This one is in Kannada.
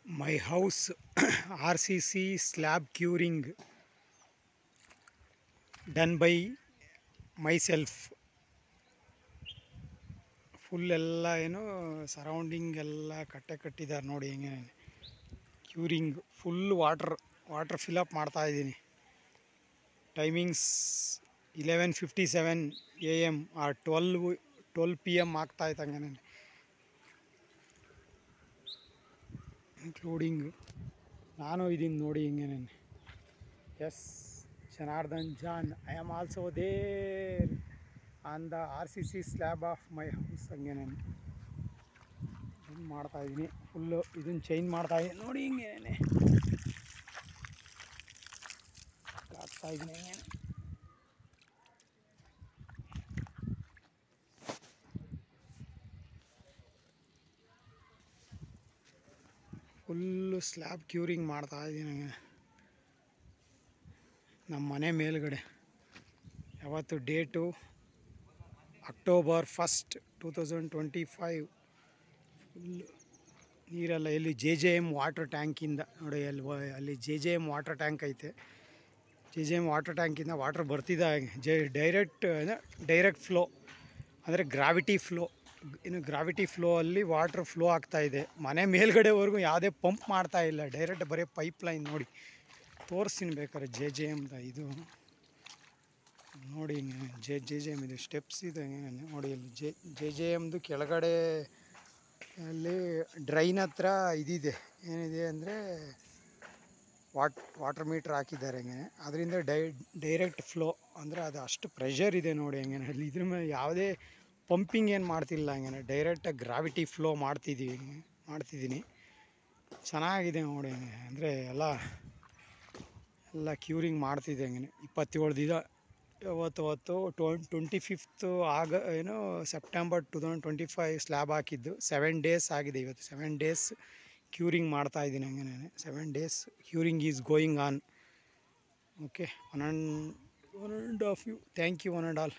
My house RCC slab curing done by myself. Full ಎಲ್ಲ ಏನು ಸರೌಂಡಿಂಗ್ ಎಲ್ಲ ಕಟ್ಟೆ ಕಟ್ಟಿದ್ದಾರೆ ನೋಡಿ ಹೆಂಗೆ ಕ್ಯೂರಿಂಗ್ ಫುಲ್ ವಾಟರ್ ಫಿಲಪ್ ಮಾಡ್ತಾ ಇದ್ದೀನಿ. ಟೈಮಿಂಗ್ಸ್ 11:57 AM ಆರ್ 12 PM ಆಗ್ತಾಯಿತ್ತು ಹಂಗೆ ಇನ್ಕ್ಲೂಡಿಂಗ್ ನಾನು ಇದೀನಿ ನೋಡಿ ಹಿಂಗೆ. Yes, Janardhan John, I am also there on the RCC slab of my house. ಹಂಗೆ ನಾನು ಇದನ್ನು ಮಾಡ್ತಾಯಿದ್ದೀನಿ, ಫುಲ್ಲು ಇದನ್ನು ಚೇಂಜ್ ಮಾಡ್ತಾಯಿದ್ದೀನಿ ನೋಡಿ ಹಿಂಗೇನೆ ಆಗ್ತಾಯಿದ್ದೀನಿ. ಹಿಂಗೆ ಫುಲ್ಲು ಸ್ಲ್ಯಾಬ್ ಕ್ಯೂರಿಂಗ್ ಮಾಡ್ತಾಯಿದ್ದೀನಿ ಹಂಗೆ ನಮ್ಮ ಮನೆ ಮೇಲ್ಗಡೆ. ಯಾವತ್ತು ಡೇಟು October 1st, 2025. ಫುಲ್ಲು ನೀರೆಲ್ಲ ಎಲ್ಲಿ JJM ವಾಟರ್ ಟ್ಯಾಂಕಿಂದ ನೋಡಿ, ಅಲ್ಲಿ JJM ವಾಟರ್ ಟ್ಯಾಂಕ್ ಐತೆ. JJM ವಾಟರ್ ಟ್ಯಾಂಕಿಂದ ವಾಟರ್ ಬರ್ತಿದ್ದ ಡೈರೆಕ್ಟ್ ಫ್ಲೋ ಅಂದರೆ ಗ್ರಾವಿಟಿ ಫ್ಲೋ. ಇನ್ನು ಗ್ರಾವಿಟಿ ಫ್ಲೋ ಅಲ್ಲಿ ವಾಟರ್ ಫ್ಲೋ ಆಗ್ತಾಯಿದೆ ಮನೆ ಮೇಲ್ಗಡೆವರೆಗೂ. ಯಾವುದೇ ಪಂಪ್ ಮಾಡ್ತಾ ಇಲ್ಲ, ಡೈರೆಕ್ಟ್ ಬರೀ ಪೈಪ್ ಲೈನ್ ನೋಡಿ ತೋರಿಸ್ತೀನಿ ಬೇಕಾದ್ರೆ. JJMದ ಇದು ನೋಡಿ ಹಿಂಗೆ JJM ಇದೆ, ಸ್ಟೆಪ್ಸ್ ಇದೆ ಹಿಂಗೆ ನೋಡಿ. ಅಲ್ಲಿ JJMದು ಕೆಳಗಡೆ ಅಲ್ಲಿ ಡ್ರೈನ್ ಹತ್ರ ಇದಿದೆ, ಏನಿದೆ ಅಂದರೆ ವಾಟರ್ ಮೀಟ್ರ್ ಹಾಕಿದ್ದಾರೆ ಹಂಗೆ. ಅದರಿಂದ ಡೈರೆಕ್ಟ್ ಫ್ಲೋ ಅಂದರೆ ಅದು ಅಷ್ಟು ಪ್ರೆಷರ್ ಇದೆ ನೋಡಿ ಹಂಗೆ. ಅಲ್ಲಿ ಇದ್ರ ಮೇಲೆ ಯಾವುದೇ ಪಂಪಿಂಗ್ ಏನು ಮಾಡ್ತಿಲ್ಲ ಹಂಗೆ, ಡೈರೆಕ್ಟಾಗಿ ಗ್ರಾವಿಟಿ ಫ್ಲೋ ಮಾಡ್ತಿದ್ದೀನಿ. ಚೆನ್ನಾಗಿದೆ ನೋಡಿ ಹಂಗೆ. ಅಂದರೆ ಎಲ್ಲ ಕ್ಯೂರಿಂಗ್ ಮಾಡ್ತಿದ್ದೆ ಹಂಗೆ. 27 ದಿನ ಇವತ್ತು 25th ಸೆಪ್ಟೆಂಬರ್ 2025 ಸ್ಲ್ಯಾಬ್ ಹಾಕಿದ್ದು. 7 days ಆಗಿದೆ ಇವತ್ತು. 7 days ಕ್ಯೂರಿಂಗ್ ಮಾಡ್ತಾಯಿದ್ದೀನಿ ಹಂಗೆ ನಾನು. 7 days curing is going on. Okay, one and half you. Thank you one and all.